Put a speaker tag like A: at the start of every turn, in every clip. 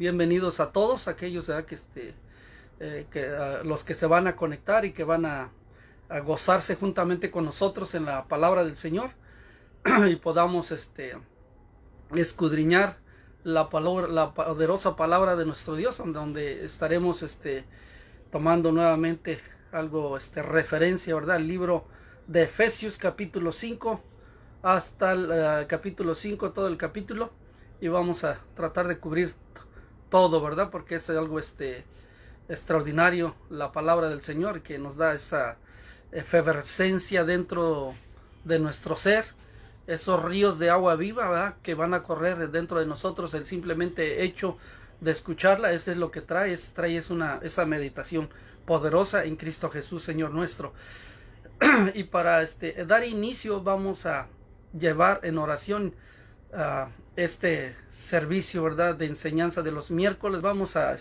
A: Bienvenidos a todos aquellos los que se van a conectar y que van a gozarse juntamente con nosotros en la palabra del Señor y podamos escudriñar la poderosa palabra de nuestro Dios, donde estaremos tomando nuevamente algo referencia, ¿verdad? El libro de Efesios capítulo 5 hasta el capítulo 5, todo el capítulo, y vamos a tratar de cubrir todo, ¿verdad? Porque es algo extraordinario la palabra del Señor, que nos da esa efervescencia dentro de nuestro ser, esos ríos de agua viva, ¿verdad?, que van a correr dentro de nosotros. El simplemente hecho de escucharla, eso es lo que trae esa meditación poderosa en Cristo Jesús, Señor nuestro. Y para dar inicio, vamos a llevar en oración este servicio, ¿verdad?, de enseñanza de los miércoles. Vamos a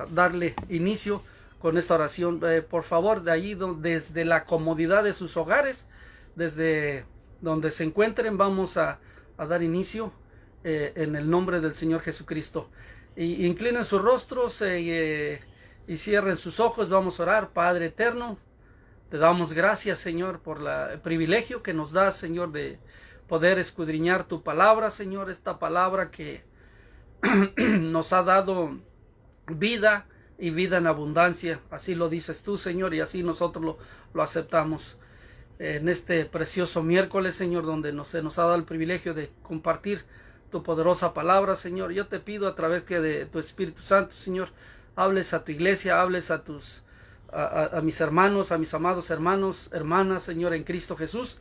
A: darle inicio con esta oración. Por favor, de allí desde la comodidad de sus hogares, desde donde se encuentren, vamos a dar inicio en el nombre del Señor Jesucristo. Y inclinen sus rostros y cierren sus ojos. Vamos a orar. Padre eterno, te damos gracias, Señor, por el privilegio que nos das, Señor, de poder escudriñar tu palabra, Señor, esta palabra que nos ha dado vida y vida en abundancia. Así lo dices tú, Señor, y así nosotros lo aceptamos en este precioso miércoles, Señor, donde se nos ha dado el privilegio de compartir tu poderosa palabra, Señor. Yo te pido a través de tu Espíritu Santo, Señor, hables a tu iglesia, hables a mis hermanos, a mis amados hermanos, hermanas, Señor, en Cristo Jesús,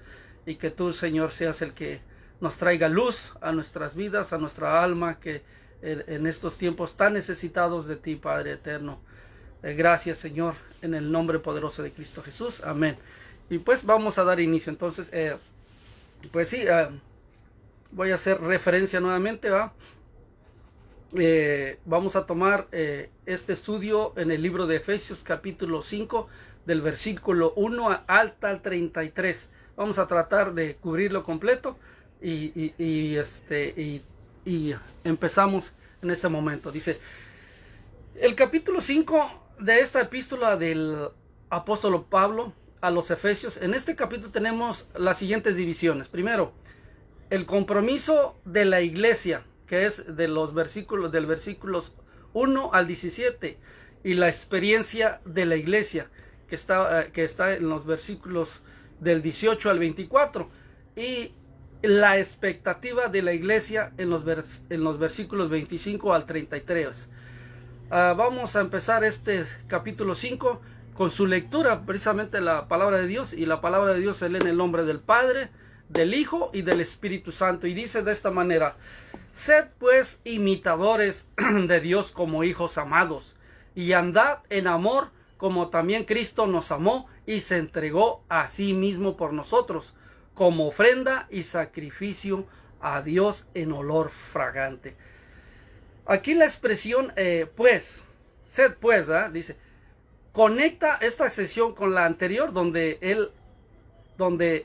A: y que tú, Señor, seas el que nos traiga luz a nuestras vidas, a nuestra alma, que en estos tiempos tan necesitados de ti, Padre eterno. Gracias, Señor, en el nombre poderoso de Cristo Jesús. Amén. Y pues vamos a dar inicio. Entonces, pues sí, voy a hacer referencia nuevamente, ¿va? Vamos a tomar este estudio en el libro de Efesios capítulo 5 del versículo 1 hasta el 33. Vamos a tratar de cubrirlo completo y empezamos en este momento. Dice el capítulo 5 de esta epístola del apóstol Pablo a los Efesios. En este capítulo tenemos las siguientes divisiones. Primero, el compromiso de la iglesia, que es de los versículos del versículos 1 al 17, y la experiencia de la iglesia, que está en los versículos del 18 al 24, y la expectativa de la iglesia en los versículos 25 al 33. Vamos a empezar este capítulo 5 con su lectura, precisamente la palabra de Dios, y la palabra de Dios se lee en el nombre del Padre, del Hijo y del Espíritu Santo, y dice de esta manera: sed pues imitadores de Dios como hijos amados, y andad en amor como también Cristo nos amó y se entregó a sí mismo por nosotros, como ofrenda y sacrificio a Dios en olor fragante. Aquí la expresión pues, sed pues, dice, conecta esta sesión con la anterior, donde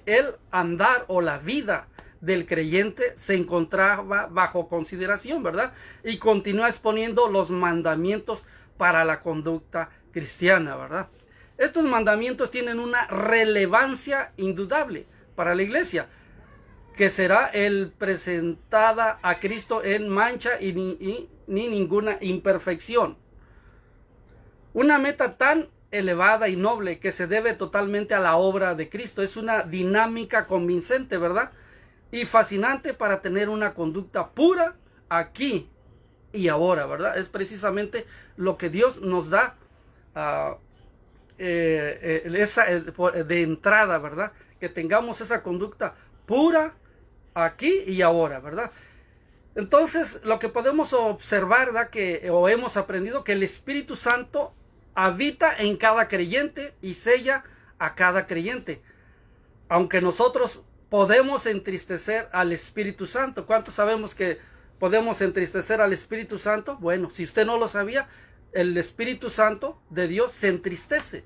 A: el andar o la vida del creyente se encontraba bajo consideración, ¿verdad? Y continúa exponiendo los mandamientos para la conducta cristiana, ¿verdad? Estos mandamientos tienen una relevancia indudable para la iglesia, que será el presentada a Cristo en mancha y ni ninguna imperfección. Una meta tan elevada y noble que se debe totalmente a la obra de Cristo. Es una dinámica convincente, ¿verdad?, y fascinante para tener una conducta pura aquí y ahora, ¿verdad? Es precisamente lo que Dios nos da de entrada, ¿verdad? Que tengamos esa conducta pura aquí y ahora, ¿verdad? Entonces, lo que podemos observar, ¿verdad?, o hemos aprendido que el Espíritu Santo habita en cada creyente y sella a cada creyente. Aunque nosotros podemos entristecer al Espíritu Santo. ¿Cuántos sabemos que podemos entristecer al Espíritu Santo? Bueno, si usted no lo sabía, el Espíritu Santo de Dios se entristece.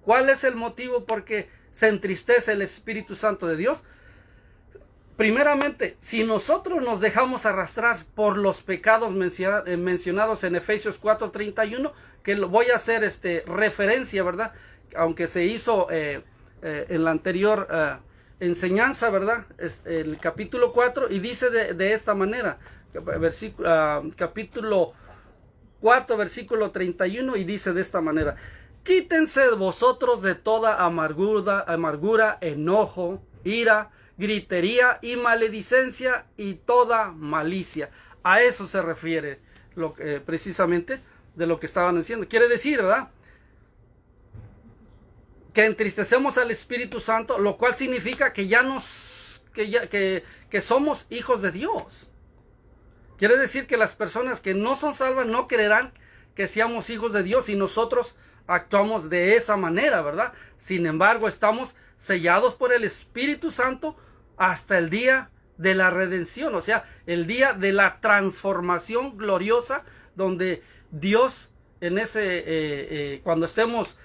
A: ¿Cuál es el motivo por qué se entristece el Espíritu Santo de Dios? primeramente, si nosotros nos dejamos arrastrar por los pecados mencionados en Efesios 4:31, que voy a hacer referencia, ¿verdad? Aunque se hizo en la anterior enseñanza, ¿verdad? El capítulo 4, y dice de esta manera, capítulo 4, versículo 31, y dice de esta manera: quítense vosotros de toda amargura, enojo, ira, gritería y maledicencia y toda malicia. A eso se refiere precisamente de lo que estaban diciendo. Quiere decir, ¿verdad?, que entristecemos al Espíritu Santo, lo cual significa que que somos hijos de Dios. Quiere decir que las personas que no son salvas no creerán que seamos hijos de Dios, y nosotros actuamos de esa manera, ¿verdad? Sin embargo, estamos sellados por el Espíritu Santo hasta el día de la redención, o sea, el día de la transformación gloriosa, donde Dios cuando estemos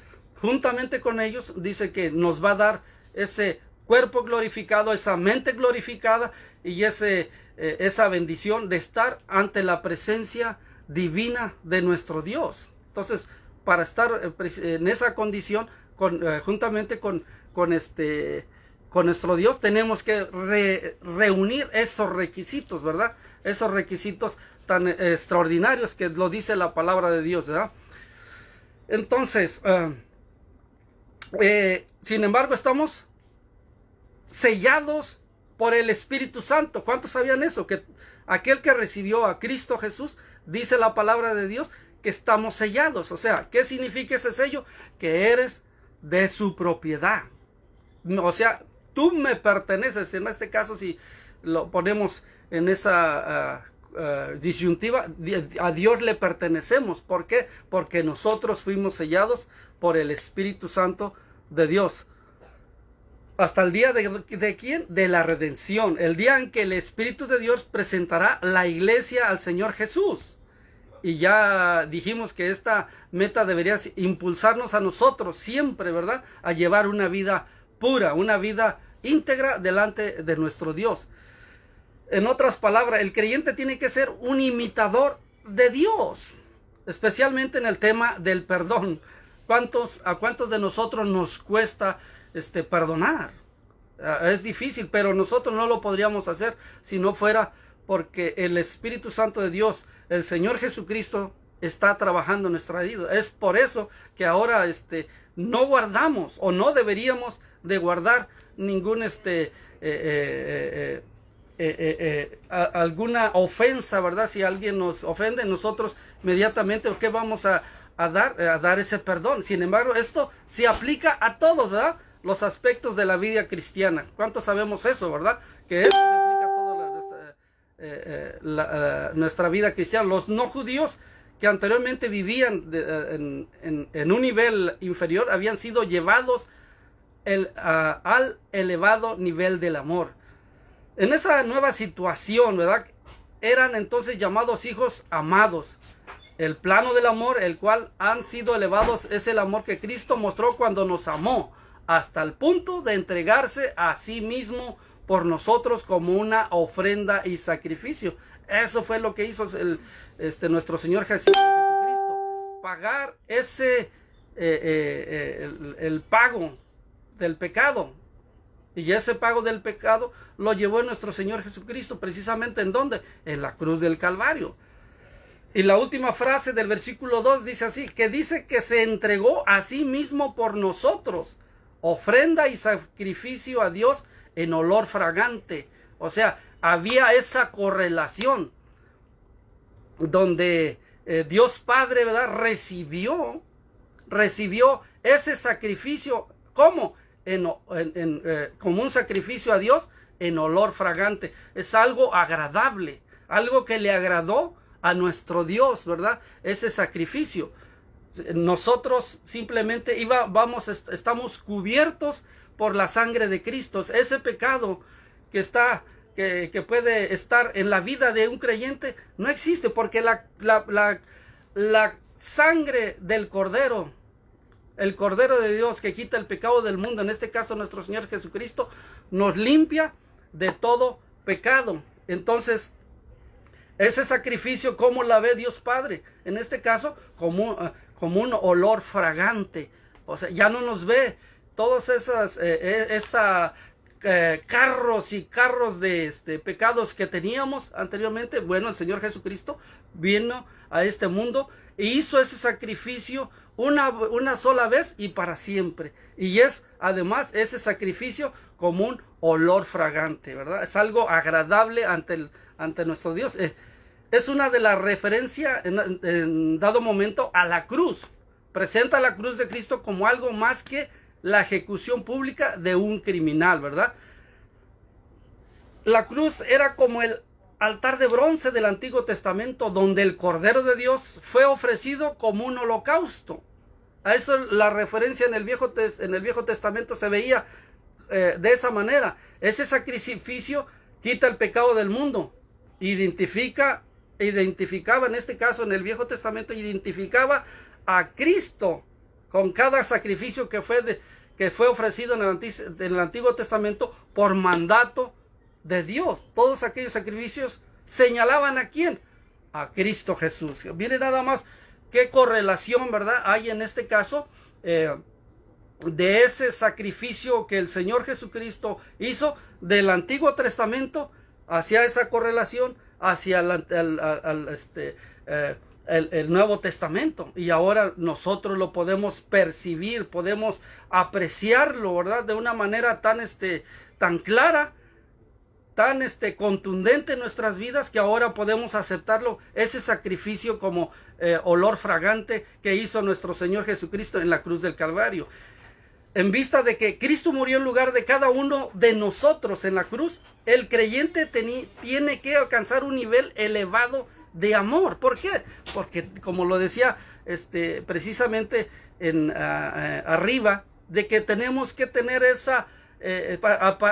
A: juntamente con ellos, dice que nos va a dar ese cuerpo glorificado, esa mente glorificada, y esa bendición de estar ante la presencia divina de nuestro Dios. Entonces, para estar en esa condición, juntamente con nuestro Dios, tenemos que reunir esos requisitos, ¿verdad? Esos requisitos tan extraordinarios que lo dice la palabra de Dios, ¿verdad? Entonces, sin embargo, estamos sellados por el Espíritu Santo. ¿Cuántos sabían eso? Que aquel que recibió a Cristo Jesús, dice la palabra de Dios, que estamos sellados. O sea, ¿qué significa ese sello? Que eres de su propiedad. O sea, tú me perteneces. En este caso, si lo ponemos en esa disyuntiva, a Dios le pertenecemos. ¿Por qué? Porque nosotros fuimos sellados por el Espíritu Santo de Dios. Hasta el día de ¿quién? De la redención. El día en que el Espíritu de Dios presentará la iglesia al Señor Jesús. Y ya dijimos que esta meta debería impulsarnos a nosotros siempre, ¿verdad?, a llevar una vida pura, una vida íntegra delante de nuestro Dios. En otras palabras, el creyente tiene que ser un imitador de Dios, especialmente en el tema del perdón. ¿A cuántos de nosotros nos cuesta perdonar? Es difícil, pero nosotros no lo podríamos hacer si no fuera porque el Espíritu Santo de Dios, el Señor Jesucristo, está trabajando en nuestra vida. Es por eso que ahora no guardamos, o no deberíamos de guardar ningún alguna ofensa, ¿verdad? Si alguien nos ofende, nosotros inmediatamente, ¿qué vamos a dar ese perdón? Sin embargo, esto se aplica a todos, ¿verdad?, los aspectos de la vida cristiana. ¿Cuántos sabemos eso, verdad? Que esto se aplica a toda nuestra vida cristiana. Los no judíos que anteriormente vivían en un nivel inferior habían sido llevados al elevado nivel del amor. En esa nueva situación, ¿verdad?, eran entonces llamados hijos amados. El plano del amor, el cual han sido elevados, es el amor que Cristo mostró cuando nos amó, hasta el punto de entregarse a sí mismo por nosotros como una ofrenda y sacrificio. Eso fue lo que hizo nuestro Señor Jesucristo. Pagar el pago del pecado. Y ese pago del pecado lo llevó nuestro Señor Jesucristo, precisamente ¿en dónde? En la cruz del Calvario. Y la última frase del versículo 2 dice así, que dice que se entregó a sí mismo por nosotros, ofrenda y sacrificio a Dios en olor fragante. O sea, había esa correlación donde Dios Padre, ¿verdad?, recibió ese sacrificio. ¿Cómo? Como un sacrificio a Dios en olor fragante. Es algo agradable, algo que le agradó a nuestro Dios, ¿verdad?, ese sacrificio. Nosotros simplemente estamos cubiertos por la sangre de Cristo. Ese pecado que puede estar en la vida de un creyente no existe, porque la sangre del Cordero, el Cordero de Dios que quita el pecado del mundo, en este caso nuestro Señor Jesucristo, nos limpia de todo pecado. Entonces, ese sacrificio, ¿cómo la ve Dios Padre? En este caso, como un olor fragante. O sea, ya no nos ve todos esas carros y carros de pecados que teníamos anteriormente. Bueno, el Señor Jesucristo vino a este mundo e hizo ese sacrificio una sola vez y para siempre. Y es además ese sacrificio como un olor fragante, ¿verdad? Es algo agradable ante nuestro Dios. Es una de las referencias en dado momento a la cruz. Presenta la cruz de Cristo como algo más que la ejecución pública de un criminal, ¿verdad? La cruz era como el altar de bronce del Antiguo Testamento, donde el Cordero de Dios fue ofrecido como un holocausto. A eso la referencia en el Viejo Testamento se veía de esa manera. Ese sacrificio quita el pecado del mundo. Identificaba en este caso en el Viejo Testamento, identificaba a Cristo con cada sacrificio que fue ofrecido en el Antiguo Testamento por mandato de Dios. Todos aquellos sacrificios señalaban ¿a quién? A Cristo Jesús. Miren nada más qué correlación, ¿verdad?, hay en este caso de ese sacrificio que el Señor Jesucristo hizo del Antiguo Testamento hacia esa correlación hacia el Nuevo Testamento. Y ahora nosotros lo podemos percibir, podemos apreciarlo, ¿verdad?, de una manera tan clara, tan contundente en nuestras vidas, que ahora podemos aceptarlo, ese sacrificio como olor fragante que hizo nuestro Señor Jesucristo en la cruz del Calvario. En vista de que Cristo murió en lugar de cada uno de nosotros en la cruz, el creyente tiene que alcanzar un nivel elevado de amor. ¿Por qué? Porque, como lo decía precisamente arriba, de que tenemos que tener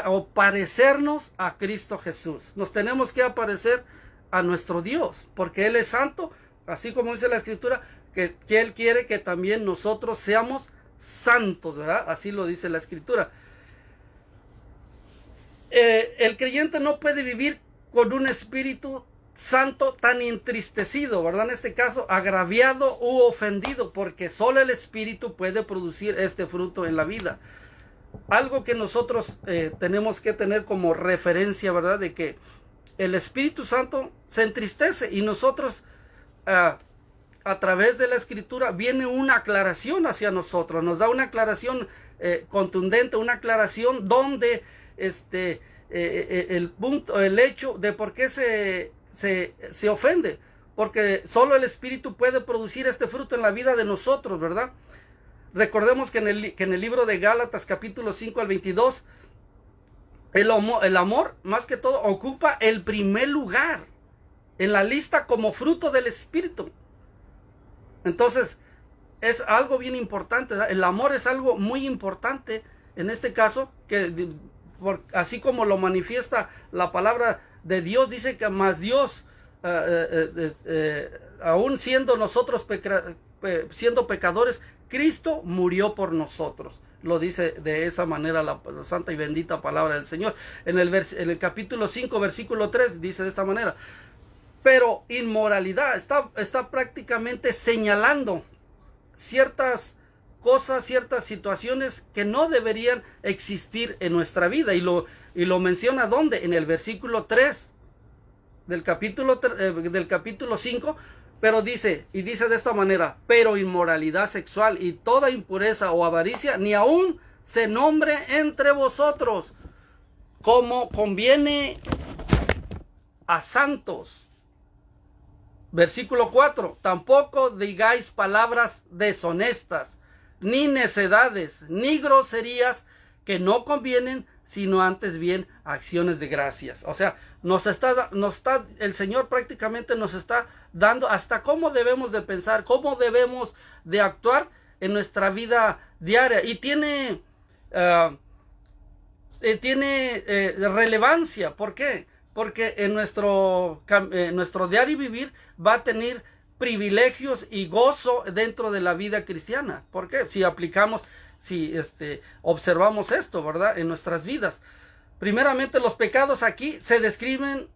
A: o parecernos a Cristo Jesús. Nos tenemos que aparecer a nuestro Dios, porque Él es santo, así como dice la Escritura, que Él quiere que también nosotros seamos santos, ¿verdad? Así lo dice la Escritura. El creyente no puede vivir con un espíritu santo tan entristecido, ¿verdad? En este caso, agraviado u ofendido, porque solo el Espíritu puede producir este fruto en la vida. Algo que nosotros tenemos que tener como referencia, ¿verdad?, de que el Espíritu Santo se entristece, y nosotros a través de la Escritura viene una aclaración hacia nosotros, nos da una aclaración contundente, una aclaración donde el hecho de por qué se ofende, porque solo el Espíritu puede producir este fruto en la vida de nosotros, ¿verdad? Recordemos que en el libro de Gálatas, capítulo 5 al 22, el amor, más que todo, ocupa el primer lugar en la lista como fruto del Espíritu. Entonces, es algo bien importante, ¿verdad? El amor es algo muy importante en este caso, que así como lo manifiesta la palabra de Dios, dice que más Dios, aún siendo nosotros siendo pecadores, Cristo murió por nosotros. Lo dice de esa manera la santa y bendita palabra del Señor. En el capítulo 5, versículo 3, dice de esta manera: pero inmoralidad, está prácticamente señalando ciertas cosas, ciertas situaciones que no deberían existir en nuestra vida. Y lo menciona ¿dónde? En el versículo 3 del capítulo 5. Pero dice de esta manera: pero inmoralidad sexual y toda impureza o avaricia ni aún se nombre entre vosotros, como conviene a santos. Versículo 4: tampoco digáis palabras deshonestas, ni necedades, ni groserías que no convienen, sino antes bien acciones de gracias. O sea, el Señor prácticamente nos está dando hasta cómo debemos de pensar, cómo debemos de actuar en nuestra vida diaria. Y tiene relevancia. ¿Por qué? Porque en nuestro diario vivir va a tener privilegios y gozo dentro de la vida cristiana. ¿Por qué? Si observamos esto, ¿verdad?, en nuestras vidas. Primeramente, los pecados aquí se describen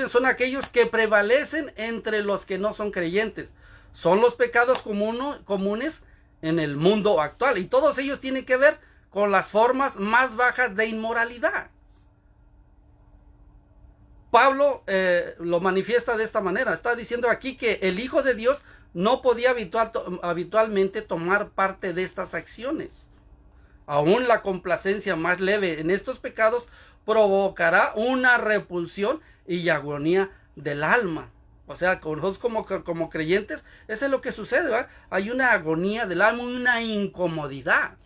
A: son aquellos que prevalecen entre los que no son creyentes. Son los pecados comunes en el mundo actual, y todos ellos tienen que ver con las formas más bajas de inmoralidad. Pablo lo manifiesta de esta manera. Está diciendo aquí que el Hijo de Dios no podía habitualmente tomar parte de estas acciones. Aún la complacencia más leve en estos pecados provocará una repulsión y agonía del alma. O sea, como creyentes, eso es lo que sucede, ¿verdad? Hay una agonía del alma y una incomodidad.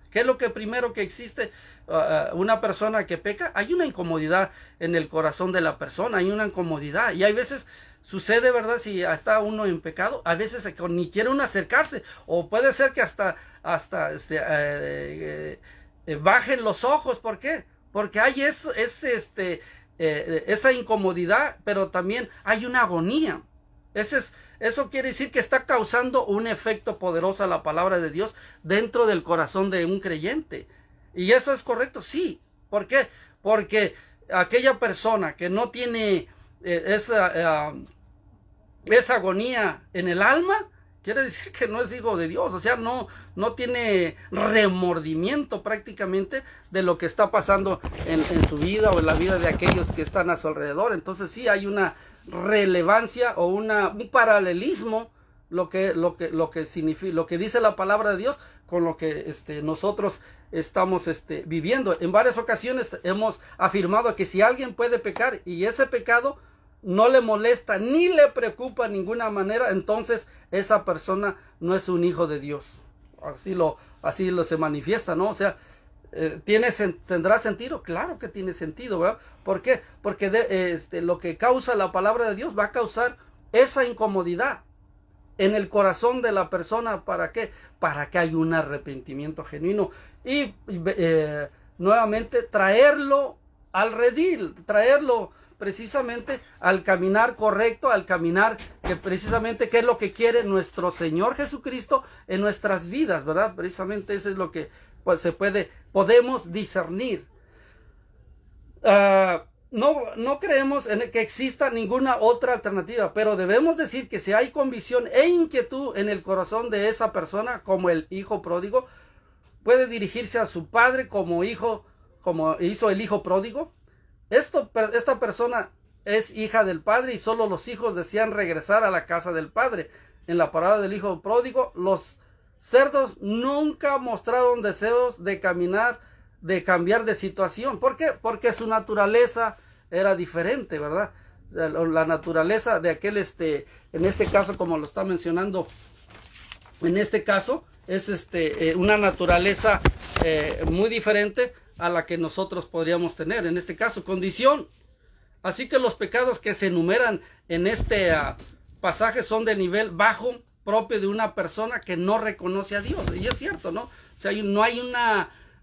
A: ¿Qué es lo que primero que existe? Una persona que peca, hay una incomodidad en el corazón de la persona, hay una incomodidad. Y hay veces sucede, ¿verdad? Si está uno en pecado, a veces ni quiere uno acercarse, o puede ser que hasta bajen los ojos. ¿Por qué? Porque hay esa incomodidad, pero también hay una agonía. Eso quiere decir que está causando un efecto poderoso a la palabra de Dios dentro del corazón de un creyente. Y eso es correcto, sí. ¿Por qué? Porque aquella persona que no tiene esa agonía en el alma, quiere decir que no es hijo de Dios. O sea, no tiene remordimiento prácticamente de lo que está pasando en su vida o en la vida de aquellos que están a su alrededor. Entonces sí hay una relevancia o un paralelismo lo que significa, lo que dice la palabra de Dios con lo que nosotros estamos viviendo. En varias ocasiones hemos afirmado que si alguien puede pecar y ese pecado no le molesta ni le preocupa de ninguna manera, entonces esa persona no es un hijo de Dios. Así lo se manifiesta, ¿no? O sea, ¿tendrá sentido? Claro que tiene sentido, ¿verdad? ¿Por qué? Porque lo que causa la palabra de Dios va a causar esa incomodidad en el corazón de la persona. ¿Para qué? Para que haya un arrepentimiento genuino y nuevamente traerlo al redil, traerlo precisamente al caminar correcto, al caminar que precisamente qué es lo que quiere nuestro Señor Jesucristo en nuestras vidas, ¿verdad? Precisamente eso es lo que pues, podemos discernir. No creemos en que exista ninguna otra alternativa, pero debemos decir que si hay convicción e inquietud en el corazón de esa persona, como el hijo pródigo, puede dirigirse a su padre como hizo el hijo pródigo. Esta persona es hija del padre y solo los hijos desean regresar a la casa del padre. En la parábola del hijo pródigo, los cerdos nunca mostraron deseos de cambiar de situación. ¿Por qué? Porque su naturaleza era diferente, ¿verdad? La naturaleza de aquel, en este caso, como lo está mencionando, en este caso, es una naturaleza muy diferente a la que nosotros podríamos tener. En este caso, condición. Así que los pecados que se enumeran en este pasaje son de nivel bajo, propio de una persona que no reconoce a Dios. Y es cierto, ¿no? O sea, no hay un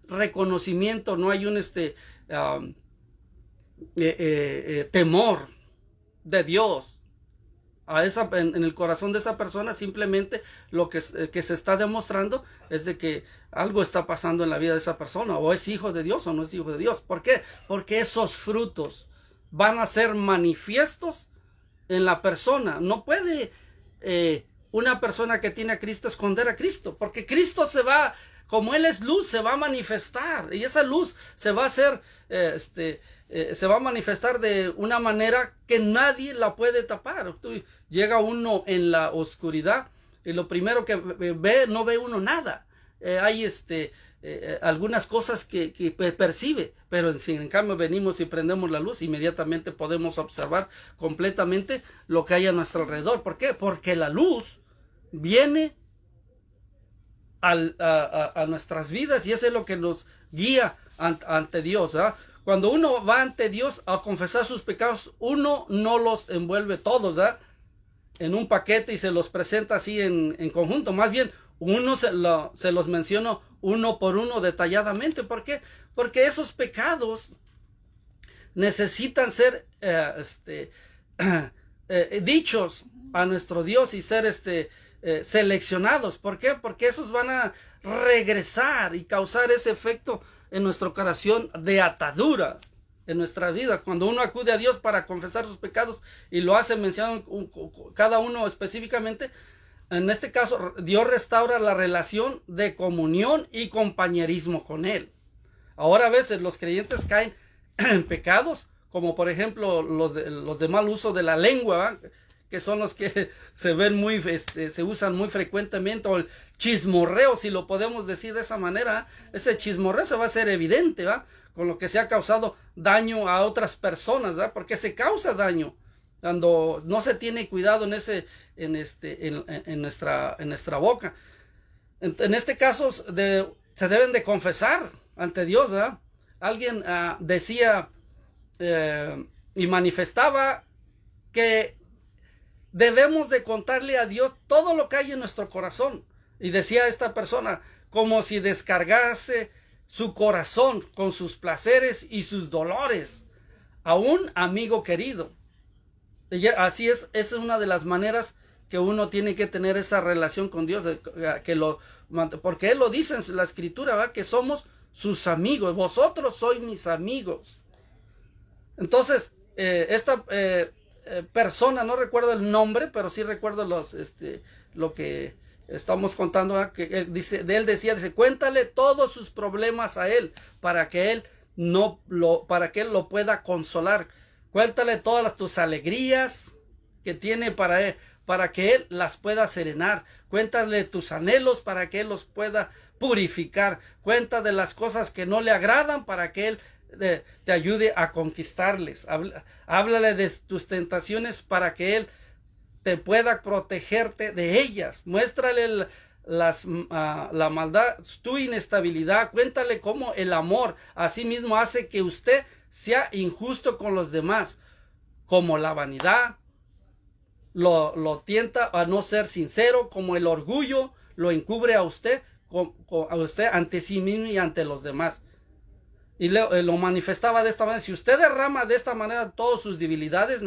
A: reconocimiento, no hay un temor de Dios en el corazón de esa persona. Simplemente lo que se está demostrando es de que algo está pasando en la vida de esa persona, o es hijo de Dios o no es hijo de Dios. ¿Por qué? Porque esos frutos van a ser manifiestos en la persona. No puede una persona que tiene a Cristo esconder a Cristo, porque Cristo como Él es luz, se va a manifestar, y esa luz se va a hacer, se va a manifestar de una manera que nadie la puede tapar. Llega uno en la oscuridad y lo primero que no ve uno nada. Hay algunas cosas que percibe, pero si en cambio venimos y prendemos la luz, inmediatamente podemos observar completamente lo que hay a nuestro alrededor. ¿Por qué? Porque la luz viene a nuestras vidas, y eso es lo que nos guía ante Dios, ¿eh? Cuando uno va ante Dios a confesar sus pecados, uno no los envuelve todos en un paquete y se los presenta así en conjunto. Más bien uno se los menciona uno por uno detalladamente. ¿Por qué? Porque esos pecados necesitan ser dichos a nuestro Dios y ser seleccionados. ¿Por qué? Porque esos van a regresar y causar ese efecto en nuestro corazón de atadura en nuestra vida. Cuando uno acude a Dios para confesar sus pecados y lo hace mencionando cada uno específicamente, en este caso Dios restaura la relación de comunión y compañerismo con Él. Ahora a veces los creyentes caen en pecados, como por ejemplo los de mal uso de la lengua, ¿verdad? Que son los que se ven se usan muy frecuentemente, o el chismorreo, si lo podemos decir de esa manera. Ese chismorreo se va a hacer evidente, ¿va? Con lo que se ha causado daño a otras personas, ¿va? Porque se causa daño cuando no se tiene cuidado en nuestra boca. En este caso se deben de confesar ante Dios, ¿verdad? Alguien decía y manifestaba que debemos de contarle a Dios todo lo que hay en nuestro corazón. Y decía esta persona, como si descargase su corazón con sus placeres y sus dolores a un amigo querido. Y así es una de las maneras que uno tiene que tener esa relación con Dios, porque Él lo dice en la Escritura, ¿verdad? Que somos sus amigos. Vosotros sois mis amigos. Entonces, esta persona, no recuerdo el nombre, pero sí recuerdo lo que estamos contando, ¿verdad? Que él decía, cuéntale todos sus problemas a Él, para que Él lo pueda consolar. Cuéntale todas tus alegrías que tiene para que Él las pueda serenar. Cuéntale tus anhelos para que Él los pueda purificar. Cuenta de las cosas que no le agradan para que Él te ayude a conquistarles. Háblale de tus tentaciones para que Él te pueda protegerte de ellas. Muéstrale la maldad, tu inestabilidad. Cuéntale cómo el amor asimismo hace que usted sea injusto con los demás, como la vanidad lo tienta a no ser sincero, como el orgullo lo encubre a usted ante sí mismo y ante los demás. Y lo manifestaba de esta manera: si usted derrama de esta manera todas sus debilidades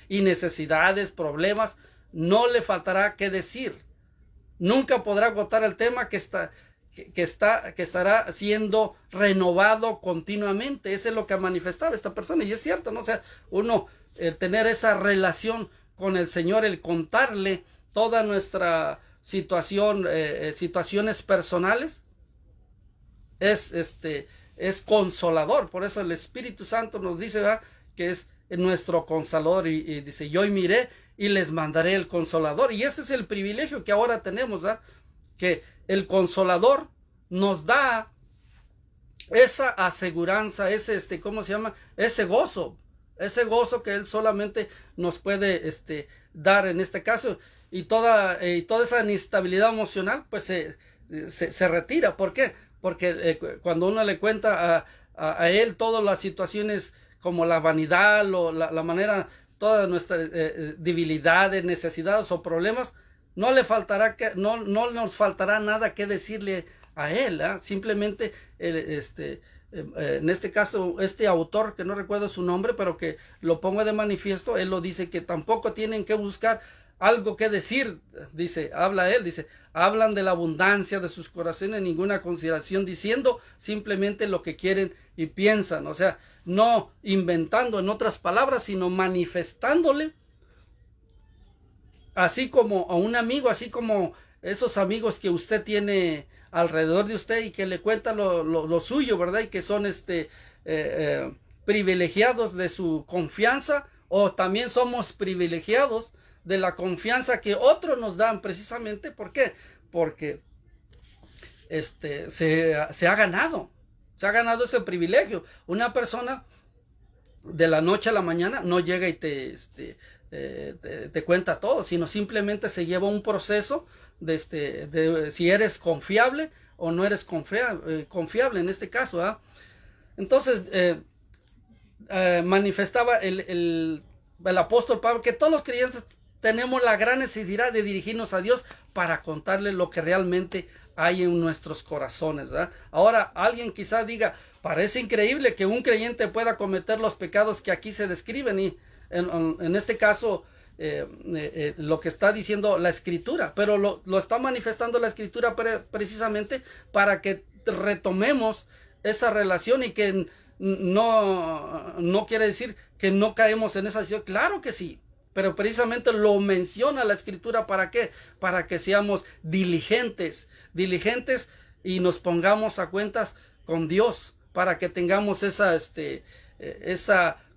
A: y necesidades, problemas, no le faltará qué decir. Nunca podrá agotar el tema que estará siendo renovado continuamente. Eso es lo que manifestaba esta persona, y es cierto, ¿no? O sea, el tener esa relación con el Señor, el contarle toda nuestra situación, situaciones personales, es consolador. Por eso el Espíritu Santo nos dice, ¿verdad?, que es nuestro consolador, y dice: yo miré y les mandaré el consolador. Y ese es el privilegio que ahora tenemos, ¿verdad?, que el consolador nos da esa aseguranza, ¿cómo se llama? Ese gozo que Él solamente nos puede dar en este caso. Y toda esa inestabilidad emocional pues se retira. ¿Por qué? Porque cuando uno le cuenta a Él todas las situaciones, como la vanidad, la manera, todas nuestras debilidades, necesidades o problemas, no nos faltará nada que decirle a Él, ¿eh? Simplemente en este caso, este autor, que no recuerdo su nombre, pero que lo pongo de manifiesto, él lo dice, que tampoco tienen que buscar algo que decir. Dice, hablan de la abundancia de sus corazones, ninguna consideración, diciendo simplemente lo que quieren y piensan. O sea, no inventando, en otras palabras, sino manifestándole, así como a un amigo, así como esos amigos que usted tiene alrededor de usted y que le cuentan lo suyo, ¿verdad? Y que son privilegiados de su confianza, o también somos privilegiados de la confianza que otros nos dan, precisamente. ¿Por qué? Porque se ha ganado ese privilegio. Una persona de la noche a la mañana no llega y te cuenta todo, sino simplemente se lleva un proceso de si eres confiable o no eres confiable en este caso, ¿eh? Entonces manifestaba el apóstol Pablo que todos los creyentes tenemos la gran necesidad de dirigirnos a Dios para contarle lo que realmente hay en nuestros corazones, ¿verdad? Ahora, alguien quizá diga: parece increíble que un creyente pueda cometer los pecados que aquí se describen, y en este caso lo que está diciendo la Escritura, pero lo está manifestando la Escritura precisamente para que retomemos esa relación y que no quiere decir que no caemos en esa situación. Claro que sí, pero precisamente lo menciona la Escritura. ¿Para qué? Para que seamos diligentes y nos pongamos a cuentas con Dios, para que tengamos esa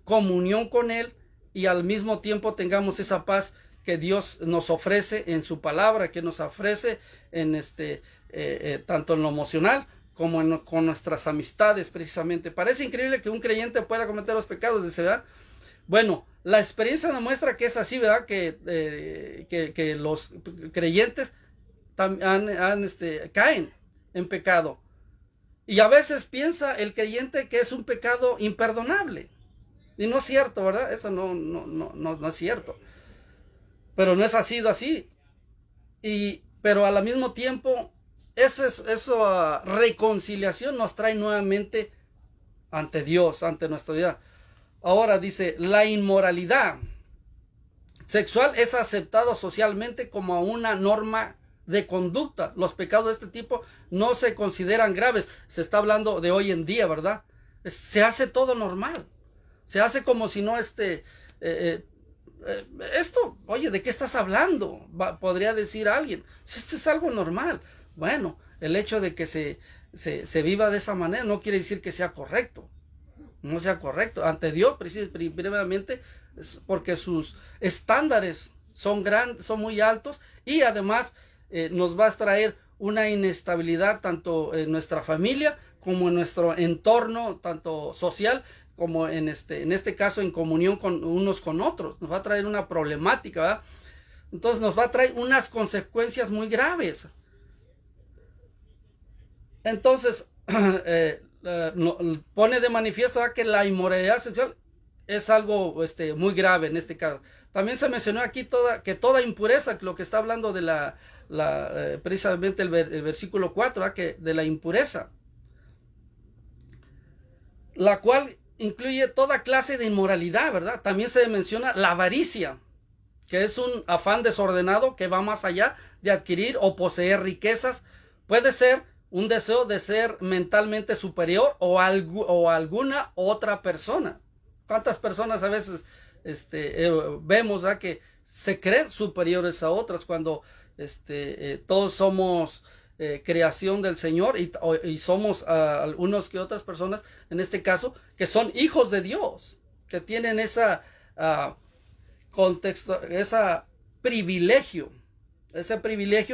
A: comunión con Él y al mismo tiempo tengamos esa paz que Dios nos ofrece en su palabra, que nos ofrece en tanto en lo emocional como con nuestras amistades precisamente. Parece increíble que un creyente pueda cometer los pecados, dice, ¿verdad? Bueno, la experiencia demuestra que es así, ¿verdad? Que los creyentes caen en pecado. Y a veces piensa el creyente que es un pecado imperdonable. Y no es cierto, ¿verdad? Eso no es cierto. Pero no es así. Pero al mismo tiempo, esa reconciliación nos trae nuevamente ante Dios, ante nuestra vida. Ahora dice, la inmoralidad sexual es aceptado socialmente como una norma de conducta. Los pecados de este tipo no se consideran graves. Se está hablando de hoy en día, ¿verdad? Se hace todo normal. Se hace como si no esto, oye, ¿de qué estás hablando? Podría decir alguien. Esto es algo normal. Bueno, el hecho de que se viva de esa manera no quiere decir que sea correcto. No sea correcto. Ante Dios, primeramente, porque sus estándares son grandes, son muy altos, y además nos va a traer una inestabilidad tanto en nuestra familia como en nuestro entorno, tanto social como en este caso en comunión con unos con otros. Nos va a traer una problemática, ¿verdad? Entonces nos va a traer unas consecuencias muy graves. Entonces pone de manifiesto, ¿verdad?, que la inmoralidad sexual es algo muy grave en este caso. También se mencionó aquí que toda impureza, lo que está hablando de precisamente el versículo 4, ¿verdad?, que de la impureza, la cual incluye toda clase de inmoralidad, ¿verdad? También se menciona la avaricia, que es un afán desordenado que va más allá de adquirir o poseer riquezas. Puede ser un deseo de ser mentalmente superior o alguna otra persona. ¿Cuántas personas a veces vemos, ¿verdad?, que se creen superiores a otras cuando todos somos creación del Señor y somos algunos que otras personas, en este caso, que son hijos de Dios, que tienen ese privilegio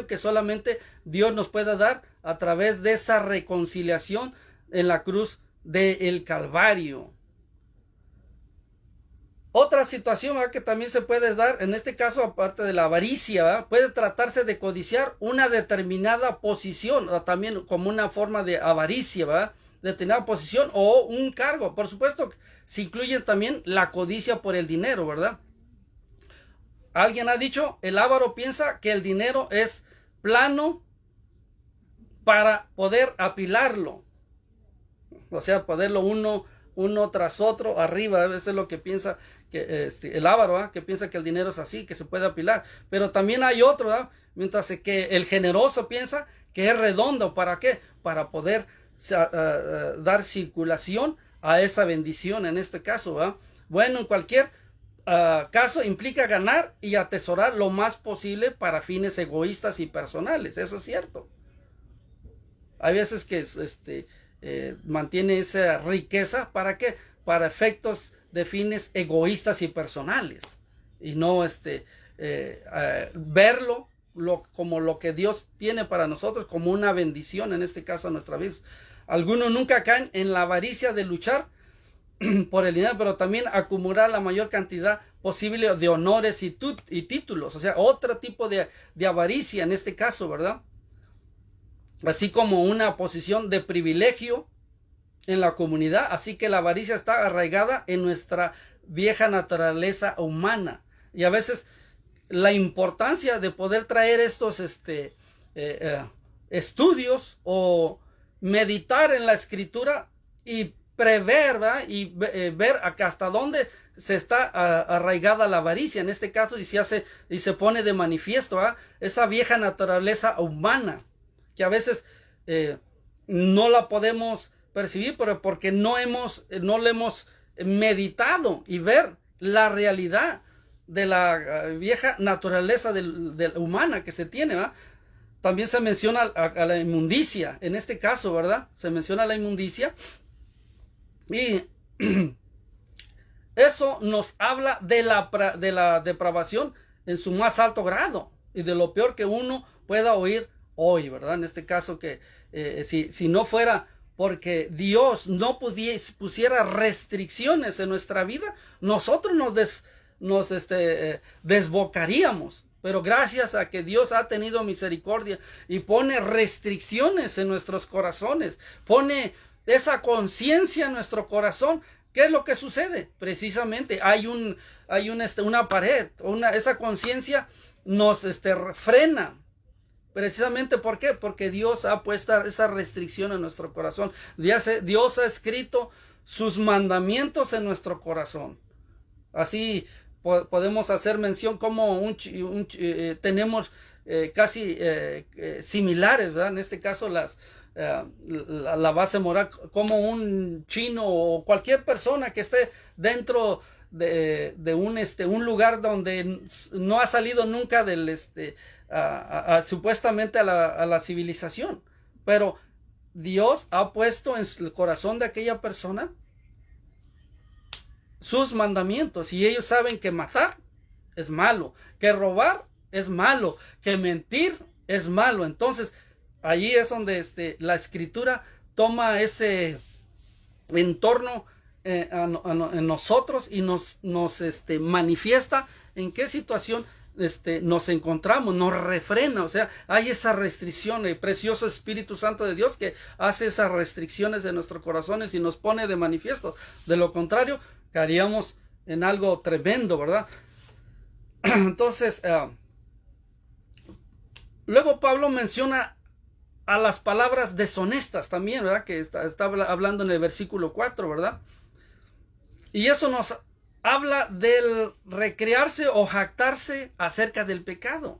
A: que solamente Dios nos puede dar a través de esa reconciliación en la cruz del Calvario. Otra situación, ¿verdad?, que también se puede dar, en este caso, aparte de la avaricia, ¿verdad?, puede tratarse de codiciar una determinada posición, ¿verdad?, también como una forma de avaricia, ¿verdad?, determinada posición o un cargo. Por supuesto, se incluye también la codicia por el dinero, ¿verdad? Alguien ha dicho, el avaro piensa que el dinero es plano para poder apilarlo, o sea, ponerlo uno tras otro arriba. Eso es lo que piensa que el avaro, ¿verdad?, que piensa que el dinero es así, que se puede apilar. Pero también hay otro, ¿verdad?, mientras que el generoso piensa que es redondo. ¿Para qué? Para poder dar circulación a esa bendición en este caso, ¿verdad? Bueno, en cualquier caso implica ganar y atesorar lo más posible para fines egoístas y personales. Eso es cierto. Hay veces que mantiene esa riqueza, ¿para qué? Para efectos de fines egoístas y personales, y no verlo como lo que Dios tiene para nosotros, como una bendición, en este caso a nuestra vida. Algunos nunca caen en la avaricia de luchar por el dinero, pero también acumular la mayor cantidad posible de honores y títulos, o sea, otro tipo de avaricia en este caso, ¿verdad? Así como una posición de privilegio en la comunidad. Así que la avaricia está arraigada en nuestra vieja naturaleza humana, y a veces la importancia de poder traer estos estudios o meditar en la Escritura y prever, ¿verdad? Y ver hasta dónde se está arraigada la avaricia en este caso, y se pone de manifiesto, ¿verdad? Esa vieja naturaleza humana que a veces no la podemos percibir, pero porque no le hemos meditado y ver la realidad de la vieja naturaleza humana que se tiene, ¿verdad? También se menciona a la inmundicia, en este caso, ¿verdad? Se menciona la inmundicia, y eso nos habla de la depravación en su más alto grado, y de lo peor que uno pueda oír hoy, ¿verdad? En este caso, que si no fuera porque Dios no pusiera restricciones en nuestra vida, nosotros nos desbocaríamos. Pero gracias a que Dios ha tenido misericordia y pone restricciones en nuestros corazones, pone esa conciencia en nuestro corazón, ¿qué es lo que sucede? Precisamente hay una pared, esa conciencia nos frena. Precisamente, ¿por qué? Porque Dios ha puesto esa restricción en nuestro corazón. Dios ha escrito sus mandamientos en nuestro corazón. Así podemos hacer mención como tenemos casi similares, ¿verdad? En este caso la base moral, como un chino o cualquier persona que esté dentro de un lugar donde no ha salido nunca supuestamente a la civilización, pero Dios ha puesto en el corazón de aquella persona sus mandamientos, y ellos saben que matar es malo, que robar es malo, que mentir es malo. Entonces allí es donde la escritura toma ese entorno en nosotros y nos manifiesta en qué situación nos encontramos, nos refrena. O sea, hay esa restricción, el precioso Espíritu Santo de Dios que hace esas restricciones de nuestros corazones y nos pone de manifiesto. De lo contrario, caeríamos en algo tremendo, ¿verdad? Entonces, luego Pablo menciona a las palabras deshonestas también, ¿verdad? Que está hablando en el versículo 4, ¿verdad? Y eso nos habla del recrearse o jactarse acerca del pecado.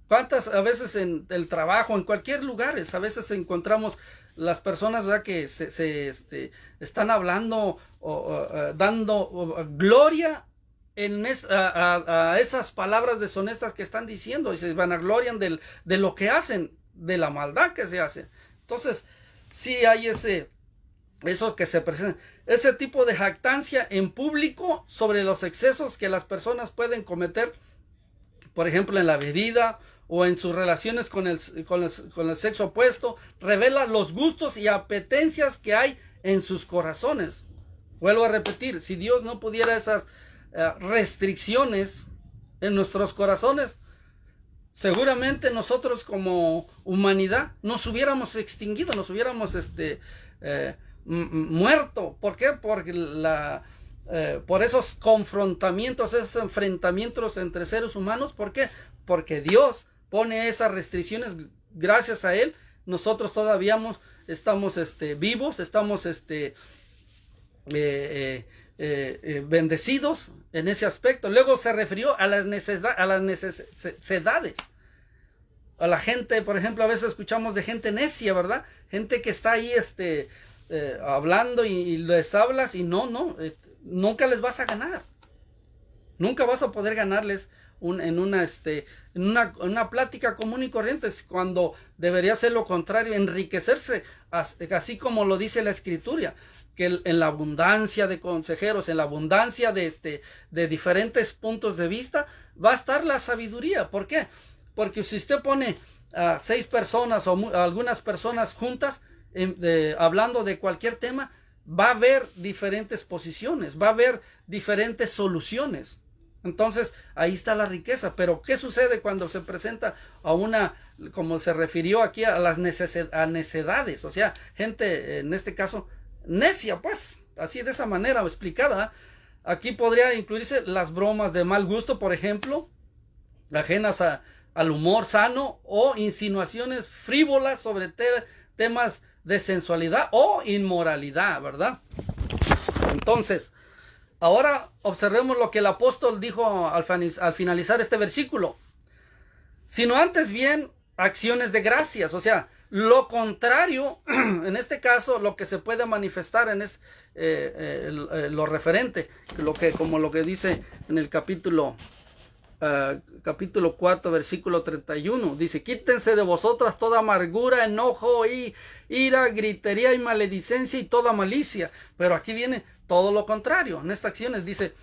A: ¿Cuántas a veces en el trabajo, en cualquier lugar, a veces encontramos las personas, ¿verdad?, que están hablando dando gloria a esas palabras deshonestas que están diciendo, y se vanaglorian de lo que hacen, de la maldad que se hace? Entonces, sí hay eso que se presenta, ese tipo de jactancia en público sobre los excesos que las personas pueden cometer, por ejemplo, en la bebida o en sus relaciones con el sexo opuesto. Revela los gustos y apetencias que hay en sus corazones. Vuelvo a repetir, si Dios no pudiera esas restricciones en nuestros corazones, seguramente nosotros como humanidad nos hubiéramos extinguido, nos hubiéramos muerto. ¿Por qué? Porque por esos confrontamientos, esos enfrentamientos entre seres humanos. ¿Por qué? Porque Dios pone esas restricciones. Gracias a Él nosotros todavía estamos vivos, estamos bendecidos en ese aspecto. Luego se refirió a las necesidades. A la gente, por ejemplo, a veces escuchamos de gente necia, ¿verdad? Gente que está ahí hablando y les hablas y nunca les vas a ganar. Nunca vas a poder ganarles en una plática común y corriente, cuando debería ser lo contrario, enriquecerse, así como lo dice la Escritura, que en la abundancia de consejeros, en la abundancia de diferentes puntos de vista, va a estar la sabiduría. ¿Por qué? Porque si usted pone a 6 personas o algunas personas juntas hablando de cualquier tema, va a haber diferentes posiciones, va a haber diferentes soluciones. Entonces ahí está la riqueza. Pero ¿qué sucede cuando se presenta como se refirió aquí, a las necedades? O sea, gente, en este caso, necia, pues, así de esa manera explicada. Aquí podría incluirse las bromas de mal gusto, por ejemplo, ajenas al humor sano, o insinuaciones frívolas sobre temas de sensualidad o inmoralidad, ¿verdad? Entonces, ahora observemos lo que el apóstol dijo al finalizar este versículo. Sino antes bien acciones de gracias, o sea, lo contrario, en este caso, lo que se puede manifestar en lo referente, como lo que dice en el capítulo 4, versículo 31, dice: quítense de vosotras toda amargura, enojo, y ira, gritería y maledicencia y toda malicia. Pero aquí viene todo lo contrario, en estas acciones, dice,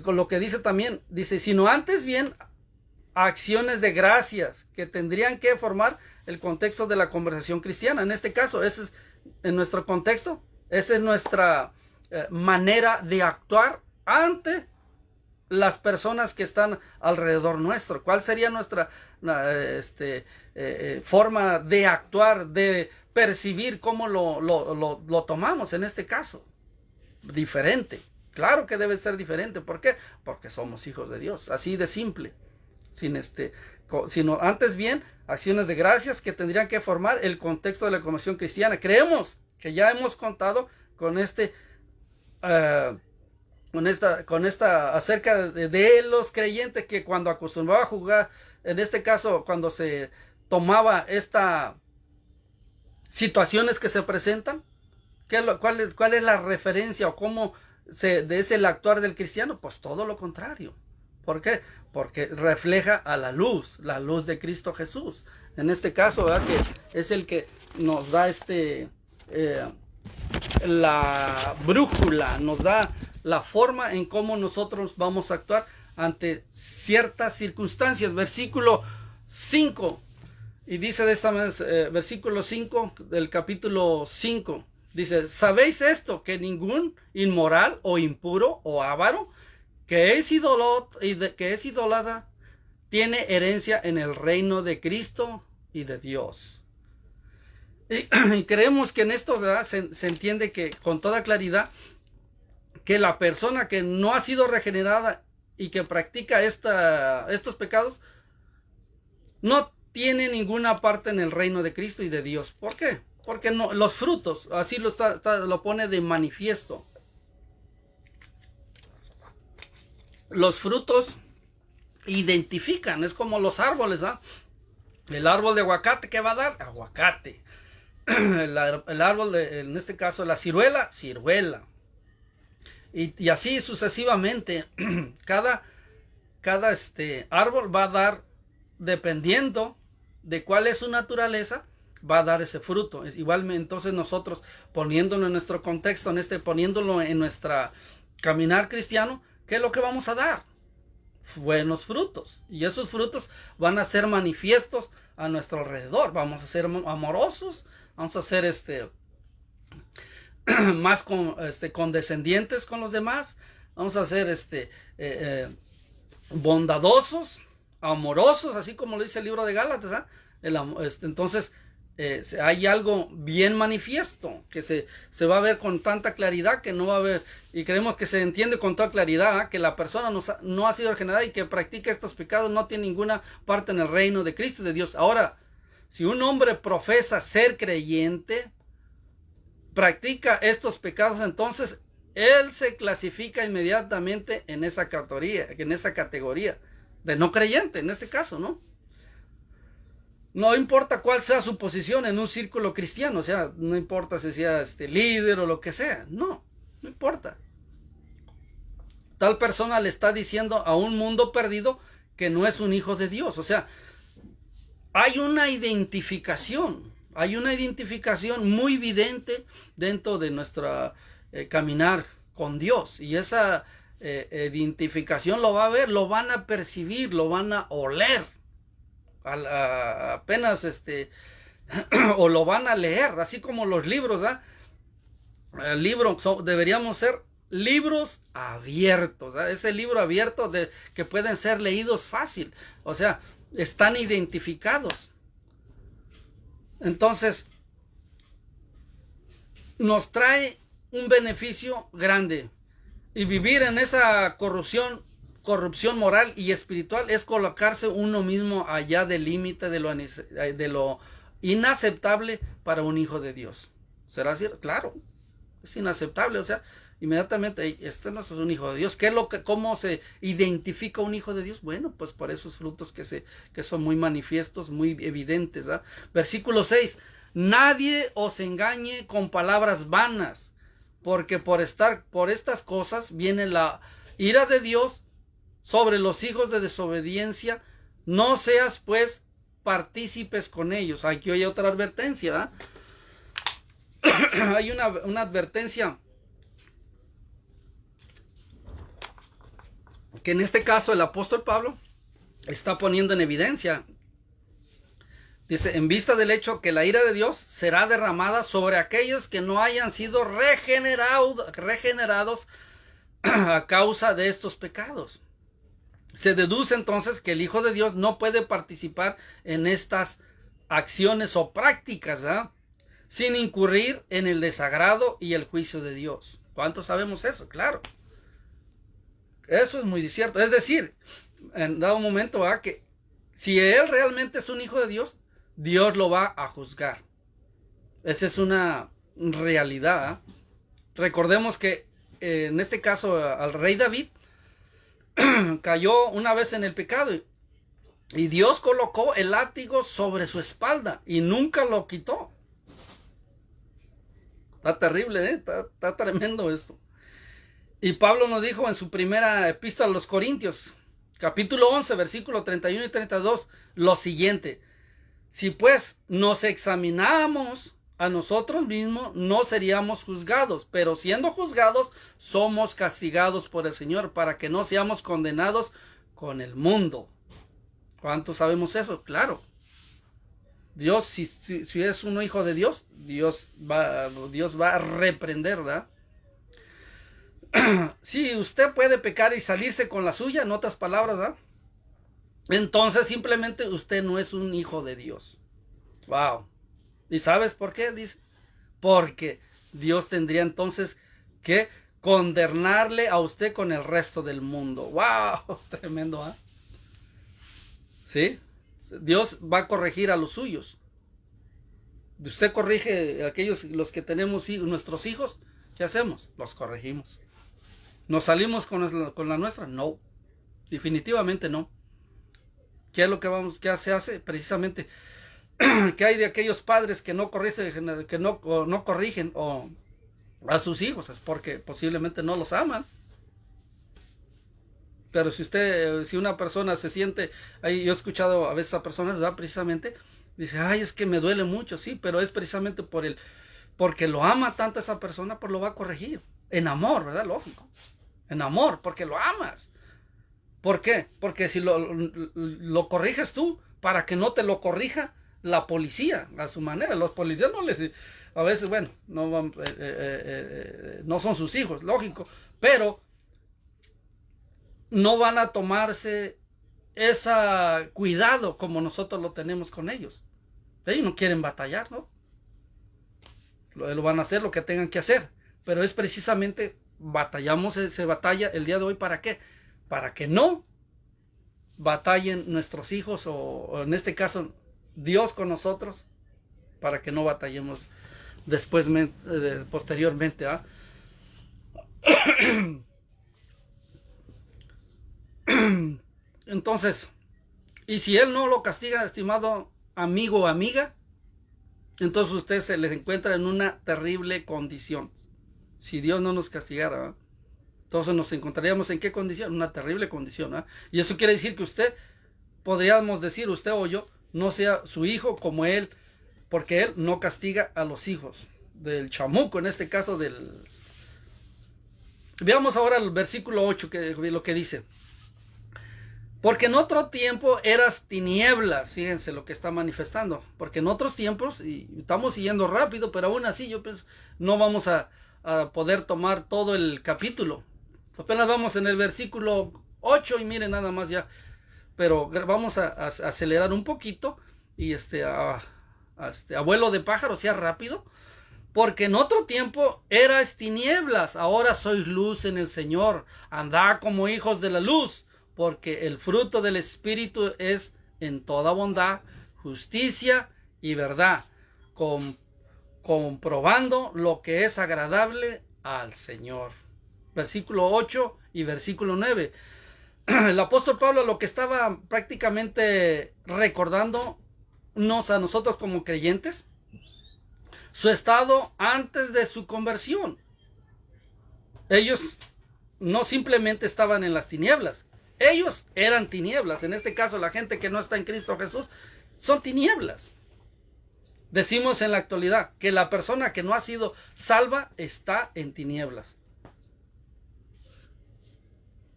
A: con lo que dice también, dice, sino antes bien acciones de gracias, que tendrían que formar el contexto de la conversación cristiana. En este caso, ese es en nuestro contexto, esa es nuestra manera de actuar ante las personas que están alrededor nuestro. ¿Cuál sería nuestra forma de actuar, de percibir, cómo lo tomamos en este caso? Diferente. Claro que debe ser diferente. ¿Por qué? Porque somos hijos de Dios. Así de simple. Sino antes bien acciones de gracias, que tendrían que formar el contexto de la conversión cristiana. Creemos que ya hemos contado con acerca de los creyentes que cuando acostumbraba a jugar, en este caso cuando se tomaba estas situaciones que se presentan, cuál es la referencia o cómo es el actuar del cristiano. Pues todo lo contrario. ¿Por qué? Porque refleja a la luz de Cristo Jesús. En este caso, ¿verdad?, que es el que nos da la brújula, nos da la forma en cómo nosotros vamos a actuar ante ciertas circunstancias. Versículo 5, y dice de esta manera, versículo 5 del capítulo 5, dice: ¿sabéis esto? Que ningún inmoral o impuro o avaro que es idólatra tiene herencia en el reino de Cristo y de Dios. Y creemos que en esto, ¿verdad?, se entiende que con toda claridad que la persona que no ha sido regenerada y que practica estos pecados no tiene ninguna parte en el reino de Cristo y de Dios. ¿Por qué? Porque no, los frutos, así lo pone de manifiesto. Los frutos identifican, es como los árboles, ¿ah? El árbol de aguacate, ¿qué va a dar? Aguacate. El árbol en este caso, la ciruela, ciruela. Y así sucesivamente. Cada árbol va a dar, dependiendo de cuál es su naturaleza, va a dar ese fruto. Igualmente, entonces nosotros, poniéndolo en nuestro contexto, poniéndolo en nuestra caminar cristiano, ¿qué es lo que vamos a dar? Buenos frutos. Y esos frutos van a ser manifiestos a nuestro alrededor. Vamos a ser amorosos, vamos a ser más condescendientes con los demás, vamos a ser bondadosos, amorosos, así como lo dice el libro de Gálatas, ¿eh? Entonces hay algo bien manifiesto que se va a ver con tanta claridad que no va a haber, y creemos que se entiende con toda claridad, ¿eh?, que la persona no ha sido regenerada y que practica estos pecados no tiene ninguna parte en el reino de Cristo y de Dios. Ahora, si un hombre profesa ser creyente, practica estos pecados, entonces él se clasifica inmediatamente en esa categoría de no creyente, en este caso, ¿no? No importa cuál sea su posición en un círculo cristiano, o sea, no importa si sea líder o lo que sea, no importa. Tal persona le está diciendo a un mundo perdido que no es un hijo de Dios. O sea, hay una identificación muy evidente dentro de nuestra caminar con Dios, y esa identificación lo va a ver, lo van a percibir, lo van a oler. Apenas o lo van a leer, así como los libros, deberíamos ser libros abiertos, ese libro abierto que pueden ser leídos fácil, o sea, están identificados. Entonces nos trae un beneficio grande, y vivir en esa corrupción moral y espiritual es colocarse uno mismo allá del límite de lo inaceptable para un hijo de Dios. ¿Será cierto? Claro, es inaceptable, o sea, inmediatamente, este no es un hijo de Dios. ¿Cómo se identifica un hijo de Dios? Bueno, pues por esos frutos que son muy manifiestos, muy evidentes, ¿verdad? Versículo 6, nadie os engañe con palabras vanas, porque por estas cosas viene la ira de Dios sobre los hijos de desobediencia. No seas pues partícipes con ellos. Aquí hay otra advertencia, ¿verdad? Hay una advertencia que en este caso el apóstol Pablo está poniendo en evidencia. Dice, en vista del hecho que la ira de Dios será derramada sobre aquellos que no hayan sido regenerados a causa de estos pecados. Se deduce entonces que el Hijo de Dios no puede participar en estas acciones o prácticas, ¿eh?, sin incurrir en el desagrado y el juicio de Dios. ¿Cuántos sabemos eso? Claro. Eso es muy cierto. Es decir, en dado momento, ¿verdad?, que si él realmente es un hijo de Dios, Dios lo va a juzgar. Esa es una realidad, ¿eh? Recordemos que en este caso al rey David cayó una vez en el pecado y Dios colocó el látigo sobre su espalda y nunca lo quitó. Está terrible, ¿eh? Está tremendo esto. Y Pablo nos dijo en su primera epístola a los Corintios, capítulo 11, versículo 31 y 32, lo siguiente: si pues nos examinamos a nosotros mismos, no seríamos juzgados, pero siendo juzgados, somos castigados por el Señor, para que no seamos condenados con el mundo. ¿Cuántos sabemos eso? Claro. Dios, si es un hijo de Dios, Dios va a reprender, ¿verdad? Si usted puede pecar y salirse con la suya, en otras palabras, ¿verdad?, entonces simplemente usted no es un hijo de Dios. Wow. ¿Y sabes por qué? Dice, porque Dios tendría entonces que condenarle a usted con el resto del mundo. Wow, tremendo, ¿eh? ¿Sí? Dios va a corregir a los suyos. Usted corrige a los que tenemos nuestros hijos. ¿Qué hacemos? Los corregimos. ¿Nos salimos con la nuestra? No, definitivamente no. ¿Qué es lo que se hace? Precisamente, ¿qué hay de aquellos padres que no corrigen a sus hijos? Es porque posiblemente no los aman. Pero si una persona se siente, yo he escuchado a veces a personas, ¿verdad?, precisamente, dice, ay, es que me duele mucho, sí, pero es precisamente porque lo ama tanto esa persona, pues lo va a corregir. En amor, ¿verdad? Lógico. En amor, porque lo amas. ¿Por qué? Porque si lo corriges tú, para que no te lo corrija la policía a su manera. Los policías a veces, bueno, no son sus hijos, lógico, pero no van a tomarse ese cuidado como nosotros lo tenemos con ellos. Ellos no quieren batallar, ¿no? Lo van a hacer lo que tengan que hacer, pero es precisamente se batalla el día de hoy. ¿Para qué? Para que no batallen nuestros hijos o en este caso Dios con nosotros, para que no batallemos posteriormente, ¿ah? Entonces, y si él no lo castiga, estimado amigo o amiga, entonces usted se les encuentra en una terrible condición. Si Dios no nos castigara, ¿eh?, entonces nos encontraríamos en qué condición, una terrible condición, ¿eh? Y eso quiere decir que usted, podríamos decir, usted o yo, no sea su hijo como él, porque él no castiga a los hijos del chamuco, en este caso Veamos ahora el versículo 8, lo que dice. Porque en otro tiempo eras tinieblas, fíjense lo que está manifestando, porque en otros tiempos, y estamos siguiendo rápido, pero aún así yo pienso, no vamos a poder tomar todo el capítulo. Apenas vamos en el versículo 8 y miren nada más ya, pero vamos a acelerar un poquito y abuelo de pájaro, sea rápido. Porque en otro tiempo eras tinieblas, ahora sois luz en el Señor, andad como hijos de la luz, porque el fruto del Espíritu es en toda bondad, justicia y verdad, comprobando lo que es agradable al Señor. Versículo 8 y versículo 9. El apóstol Pablo lo que estaba prácticamente recordándonos a nosotros como creyentes, su estado antes de su conversión. Ellos no simplemente estaban en las tinieblas, ellos eran tinieblas. En este caso, la gente que no está en Cristo Jesús son tinieblas. Decimos en la actualidad que la persona que no ha sido salva está en tinieblas.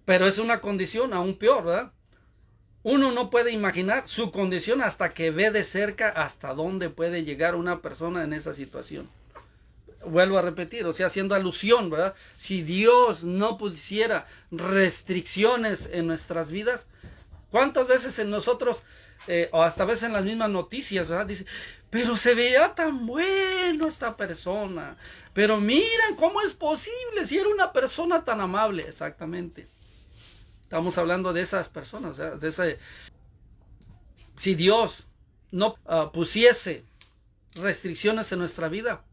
A: Pero es una condición aún peor, ¿verdad? Uno no puede imaginar su condición hasta que ve de cerca hasta dónde puede llegar una persona en esa situación. Vuelvo a repetir, o sea, haciendo alusión, ¿verdad? Si Dios no pusiera restricciones en nuestras vidas, ¿cuántas veces en nosotros, o hasta veces en las mismas noticias, ¿verdad? Dice, pero se veía tan bueno esta persona, pero miren cómo es posible si era una persona tan amable. Exactamente. Estamos hablando de esas personas, ¿verdad? Si Dios no pusiese restricciones en nuestra vida,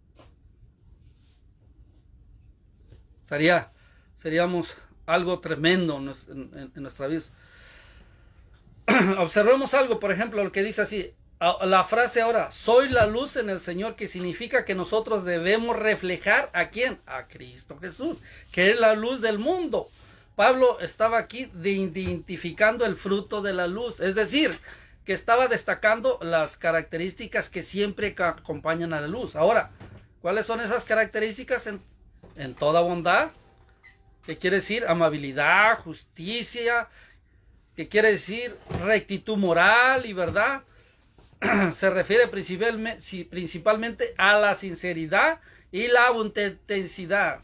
A: seríamos algo tremendo en nuestra vida. Observemos algo, por ejemplo, lo que dice así, la frase ahora, soy la luz en el Señor, que significa que nosotros debemos reflejar ¿a quién? A Cristo Jesús, que es la luz del mundo. Pablo estaba aquí identificando el fruto de la luz, es decir, que estaba destacando las características que siempre acompañan a la luz. Ahora, ¿cuáles son esas características? En toda bondad, que quiere decir amabilidad, justicia, que quiere decir rectitud moral y verdad. Se refiere principalmente a la sinceridad y la autenticidad.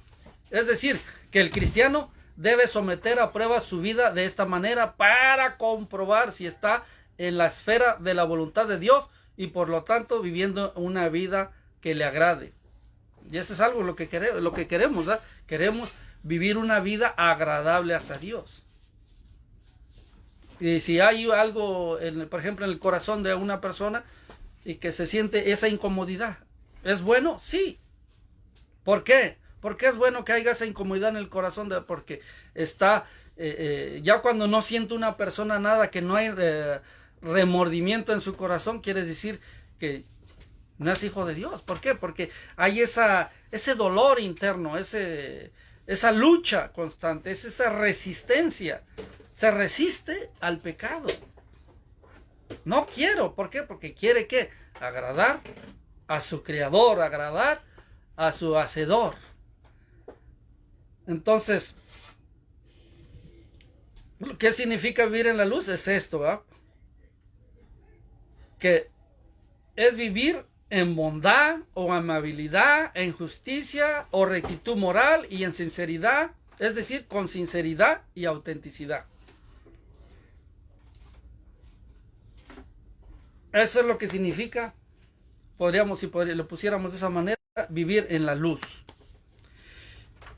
A: Es decir, que el cristiano debe someter a prueba su vida de esta manera para comprobar si está en la esfera de la voluntad de Dios y por lo tanto viviendo una vida que le agrade. Y eso es algo lo que queremos, ¿verdad? Queremos vivir una vida agradable hacia Dios. Y si hay algo, por ejemplo, en el corazón de una persona y que se siente esa incomodidad, ¿es bueno? Sí. ¿Por qué? ¿Por qué es bueno que haya esa incomodidad en el corazón? Porque está, ya cuando no siente una persona nada, que no hay remordimiento en su corazón, quiere decir que no es hijo de Dios. ¿Por qué? Porque hay ese dolor interno, esa lucha constante, esa resistencia. Se resiste al pecado. No quiero. ¿Por qué? Porque quiere ¿qué? Agradar a su creador, agradar a su hacedor. Entonces, ¿qué significa vivir en la luz? Es esto, ¿verdad? Que es vivir en bondad o amabilidad, en justicia o rectitud moral y en sinceridad, es decir, con sinceridad y autenticidad. Eso es lo que significa, si lo pusiéramos de esa manera, vivir en la luz.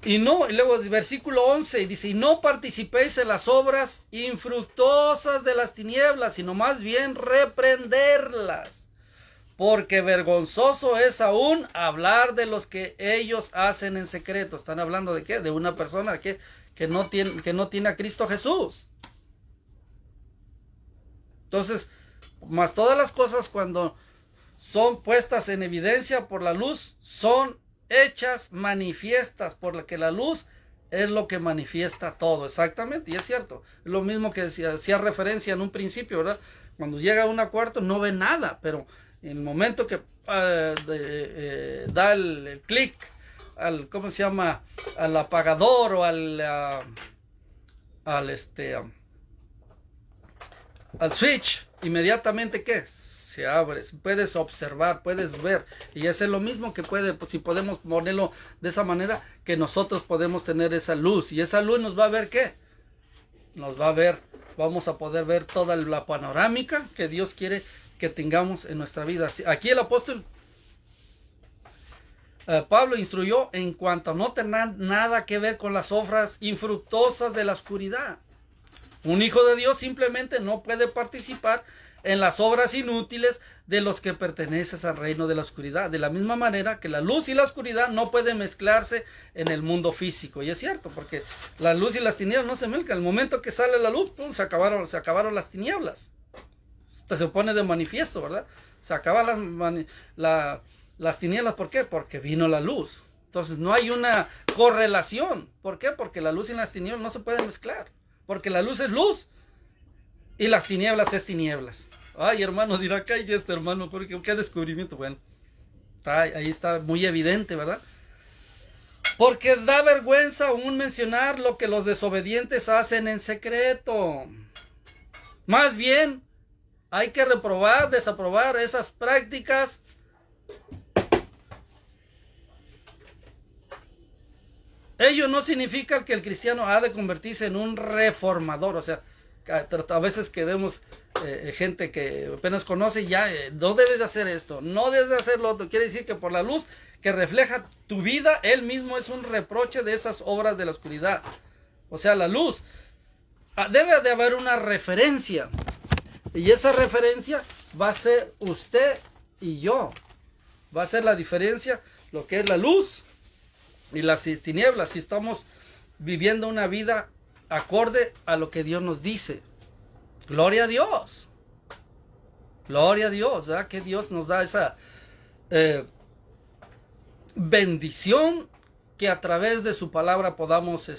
A: Y luego el versículo 11 dice, y no participéis en las obras infructuosas de las tinieblas, sino más bien reprenderlas. Porque vergonzoso es aún hablar de los que ellos hacen en secreto. ¿Están hablando de qué? De una persona que no tiene a Cristo Jesús. Entonces, más todas las cosas cuando son puestas en evidencia por la luz, son hechas manifiestas, por la que la luz es lo que manifiesta todo. Exactamente, y es cierto. Es lo mismo que hacía referencia en un principio, ¿verdad? Cuando llega a un cuarto no ve nada, pero en el momento que da el clic al, ¿cómo se llama? Al apagador o al switch, inmediatamente ¿qué? Se abre, puedes observar, puedes ver, y eso es lo mismo que si podemos ponerlo de esa manera, que nosotros podemos tener esa luz, y esa luz nos va a ver ¿qué? Vamos a poder ver toda la panorámica que Dios quiere que tengamos en nuestra vida. Aquí el apóstol Pablo instruyó en cuanto a no tener nada que ver con las obras infructuosas de la oscuridad. Un hijo de Dios simplemente no puede participar en las obras inútiles de los que pertenecen al reino de la oscuridad. De la misma manera que la luz y la oscuridad no pueden mezclarse en el mundo físico. Y es cierto, porque la luz y las tinieblas no se mezclan. El momento que sale la luz, ¡pum!, se acabaron las tinieblas. Se pone de manifiesto, ¿verdad? Se acaban las tinieblas. ¿Por qué? Porque vino la luz. Entonces no hay una correlación. ¿Por qué? Porque la luz y las tinieblas no se pueden mezclar. Porque la luz es luz y las tinieblas es tinieblas. Ay, hermano, dirá, ¿qué hay de este, hermano? ¿Qué descubrimiento? Bueno, ahí está muy evidente, ¿verdad? Porque da vergüenza aún mencionar lo que los desobedientes hacen en secreto. Más bien, hay que desaprobar esas prácticas Ello no significa que el cristiano ha de convertirse en un reformador. O sea, a veces queremos gente que apenas conoce ya, no debes de hacer esto, no debes de hacer lo otro. Quiere decir que por la luz que refleja tu vida, él mismo es un reproche de esas obras de la oscuridad. O sea, la luz. Debe de haber una referencia. Y esa referencia va a ser usted y yo. Va a ser la diferencia lo que es la luz y las tinieblas, si estamos viviendo una vida acorde a lo que Dios nos dice. Gloria a Dios. Gloria a Dios, ¿verdad? Que Dios nos da esa bendición, que a través de su palabra podamos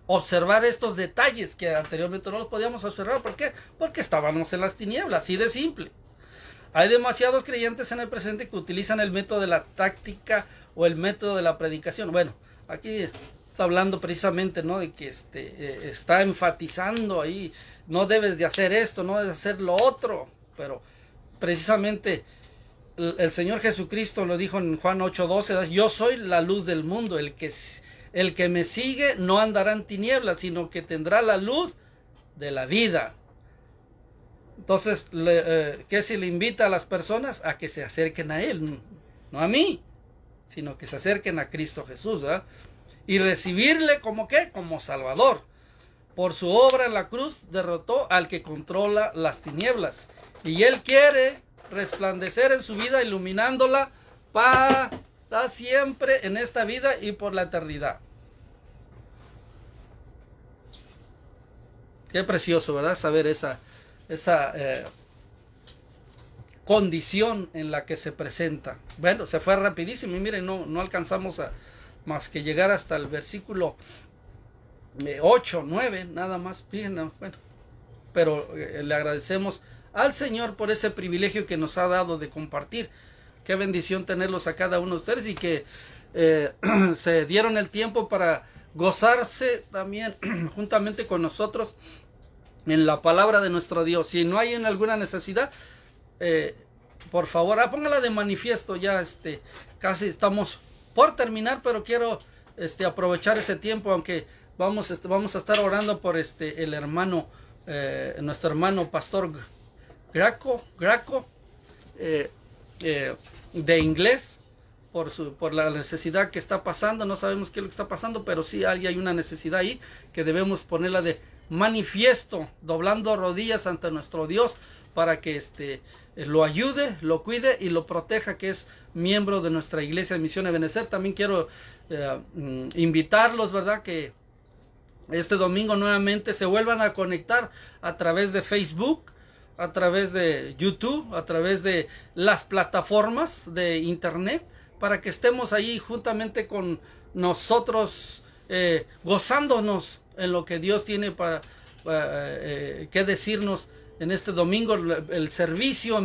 A: observar estos detalles que anteriormente no los podíamos observar. ¿Por qué? Porque estábamos en las tinieblas, así de simple. Hay demasiados creyentes en el presente que utilizan el método de la táctica o el método de la predicación. Bueno, aquí está hablando precisamente, ¿no?, de que está enfatizando ahí, no debes de hacer esto, no debes de hacer lo otro. Pero precisamente el Señor Jesucristo lo dijo en Juan 8:12, yo soy la luz del mundo, el que me sigue no andará en tinieblas, sino que tendrá la luz de la vida. Entonces, ¿qué se le invita a las personas? A que se acerquen a Él, no a mí, sino que se acerquen a Cristo Jesús, ¿verdad? Y recibirle como ¿qué? Como Salvador. Por su obra en la cruz derrotó al que controla las tinieblas. Y Él quiere resplandecer en su vida, iluminándola para siempre en esta vida y por la eternidad. Qué precioso, ¿verdad? Saber esa condición en la que se presenta. Bueno, se fue rapidísimo y miren, no alcanzamos más que llegar hasta el versículo 8, 9, nada más. Bueno, pero le agradecemos al Señor por ese privilegio que nos ha dado de compartir. Qué bendición tenerlos a cada uno de ustedes, y que se dieron el tiempo para gozarse también juntamente con nosotros en la palabra de nuestro Dios. Si no hay alguna necesidad, por favor, póngala de manifiesto. Ya casi estamos por terminar, pero quiero aprovechar ese tiempo, aunque vamos a estar orando por el hermano, nuestro hermano pastor Graco de inglés, por la necesidad que está pasando. No sabemos qué es lo que está pasando, pero sí hay una necesidad ahí que debemos ponerla de manifiesto, doblando rodillas ante nuestro Dios para que lo ayude, lo cuide y lo proteja, que es miembro de nuestra iglesia de Misión Ebenecer. También quiero invitarlos, ¿verdad?, que este domingo nuevamente se vuelvan a conectar a través de Facebook, a través de YouTube, a través de las plataformas de internet, para que estemos ahí juntamente con nosotros, gozándonos en lo que Dios tiene para que decirnos en este domingo. El servicio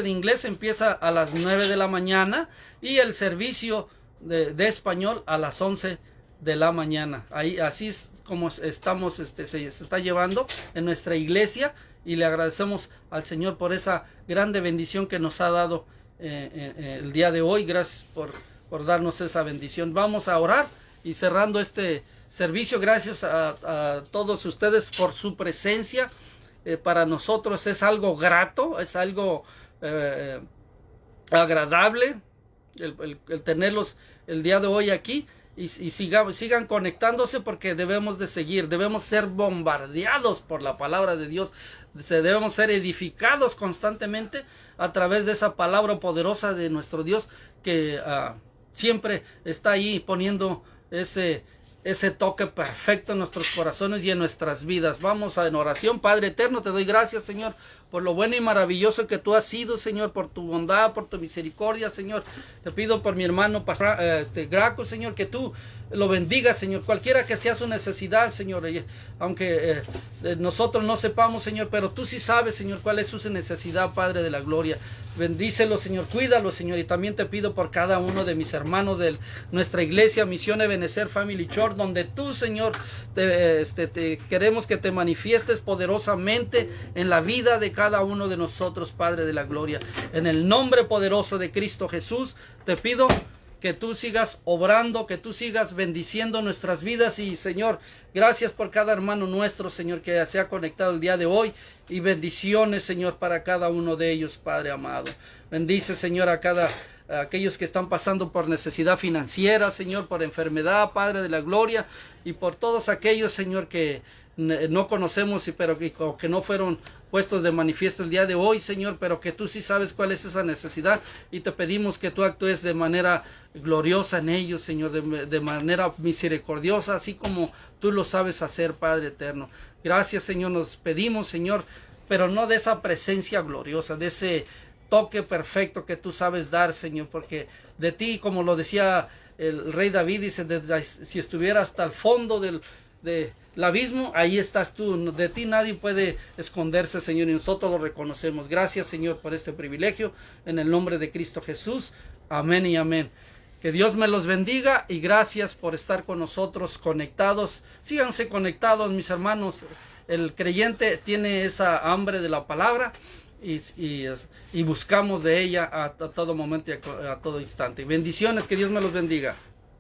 A: de inglés empieza a las 9 de la mañana y el servicio de español a las 11 de la mañana. Así es como estamos, se está llevando en nuestra iglesia, y le agradecemos al Señor por esa grande bendición que nos ha dado el día de hoy. Gracias por darnos esa bendición. Vamos a orar y cerrando este servicio. Gracias a todos ustedes por su presencia. Para nosotros es algo grato, es algo agradable el tenerlos el día de hoy aquí. sigan conectándose, porque debemos de seguir, debemos ser bombardeados por la palabra de Dios, debemos ser edificados constantemente a través de esa palabra poderosa de nuestro Dios, que siempre está ahí poniendo ese toque perfecto en nuestros corazones y en nuestras vidas. Vamos en oración. Padre eterno, te doy gracias, Señor, por lo bueno y maravilloso que tú has sido, Señor, por tu bondad, por tu misericordia, Señor. Te pido por mi hermano Graco, Señor, que tú lo bendigas, Señor, cualquiera que sea su necesidad, Señor, aunque nosotros no sepamos, Señor, pero tú sí sabes, Señor, cuál es su necesidad, Padre de la gloria. Bendícelo, Señor, cuídalo, Señor, y también te pido por cada uno de mis hermanos de nuestra iglesia Misión Ebenecer Family Church, donde tú, Señor, queremos que te manifiestes poderosamente en la vida de cada uno de nosotros, Padre de la gloria. En el nombre poderoso de Cristo Jesús, te pido que tú sigas obrando, que tú sigas bendiciendo nuestras vidas. Y, Señor, gracias por cada hermano nuestro, Señor, que se ha conectado el día de hoy, y bendiciones, Señor, para cada uno de ellos, Padre amado. Bendice, Señor, a aquellos que están pasando por necesidad financiera, Señor, por enfermedad, Padre de la gloria, y por todos aquellos, Señor, que no conocemos, pero que no fueron puestos de manifiesto el día de hoy, Señor, pero que tú sí sabes cuál es esa necesidad, y te pedimos que tú actúes de manera gloriosa en ellos, Señor, de manera misericordiosa, así como tú lo sabes hacer, Padre eterno. Gracias, Señor, nos pedimos, Señor, pero no de esa presencia gloriosa, de ese toque perfecto que tú sabes dar, Señor, porque de ti, como lo decía el rey David, dice, si estuviera hasta el fondo del abismo, ahí estás tú. De ti nadie puede esconderse, Señor, y nosotros lo reconocemos. Gracias, Señor, por este privilegio, en el nombre de Cristo Jesús. Amén y amén. Que Dios me los bendiga, y gracias por estar con nosotros conectados. Síganse conectados, mis hermanos. El creyente tiene esa hambre de la palabra, y buscamos de ella a todo momento y a todo instante. Bendiciones, que Dios me los bendiga.